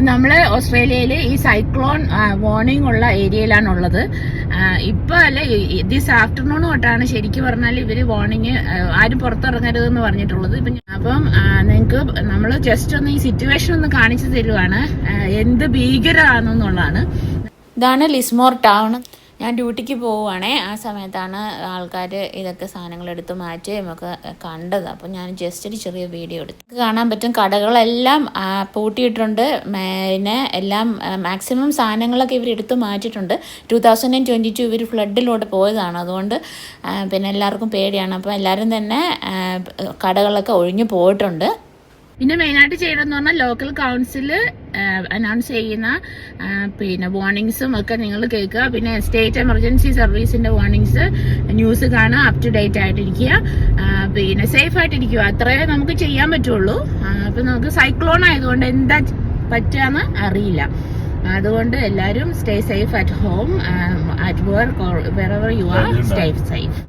നമ്മള് ഓസ്ട്രേലിയയില് ഈ cyclone warning ഉള്ള ഏരിയയിലാണുള്ളത്. ഇപ്പൊ അല്ല, ദിസ് ആഫ്റ്റർനൂൺ തൊട്ടാണ് ശരിക്കും പറഞ്ഞാൽ ഇവര് വാർണിംഗ് ആരും പുറത്തിറങ്ങരുതെന്ന് പറഞ്ഞിട്ടുള്ളത്. അപ്പം നിങ്ങക്ക് നമ്മള് ജസ്റ്റ് ഒന്ന് ഈ സിറ്റുവേഷൻ ഒന്ന് കാണിച്ചു തരുവാണ്, എന്ത് ഭീകരമാണെന്നുള്ളതാണ്. ഇതാണ് ലിസ്മോർ ടൗൺ. ഞാൻ ഡ്യൂട്ടിക്ക് പോവുകയാണേ, ആ സമയത്താണ് ആൾക്കാർ ഇതൊക്കെ സാധനങ്ങൾ എടുത്ത് മാറ്റുകയും ഒക്കെ കണ്ടത്. അപ്പം ഞാൻ ജസ്റ്റ് ഒരു ചെറിയ വീഡിയോ എടുത്ത് കാണാൻ പറ്റും. കടകളെല്ലാം പൂട്ടിയിട്ടുണ്ട്, പിന്നെ എല്ലാം മാക്സിമം സാധനങ്ങളൊക്കെ ഇവർ എടുത്ത് മാറ്റിയിട്ടുണ്ട്. 2022 ഇവർ ഫ്ലഡിലൂടെ പോയതാണ്, അതുകൊണ്ട് പിന്നെ എല്ലാവർക്കും പേടിയാണ്. അപ്പോൾ എല്ലാവരും തന്നെ കടകളൊക്കെ ഒഴിഞ്ഞു പോയിട്ടുണ്ട്. പിന്നെ മെയിനായിട്ട് ചെയ്യണമെന്ന് പറഞ്ഞാൽ ലോക്കൽ കൗൺസിൽ അനൗൺസ് ചെയ്യുന്ന പിന്നെ വാർണിംഗ്സും ഒക്കെ നിങ്ങൾ കേൾക്കുക. പിന്നെ സ്റ്റേറ്റ് എമർജൻസി സർവീസിന്റെ വാർണിംഗ്സ് ന്യൂസ് കാണുക, അപ് ടു ഡേറ്റ് ആയിട്ടിരിക്കുക, പിന്നെ സേഫ് ആയിട്ടിരിക്കുക. അത്രേ നമുക്ക് ചെയ്യാൻ പറ്റുള്ളൂ. അപ്പം നമുക്ക് സൈക്ലോൺ ആയതുകൊണ്ട് എന്താ പറ്റുകയെന്ന് അറിയില്ല. അതുകൊണ്ട് എല്ലാവരും stay safe at home, at work, or wherever you are, stay safe.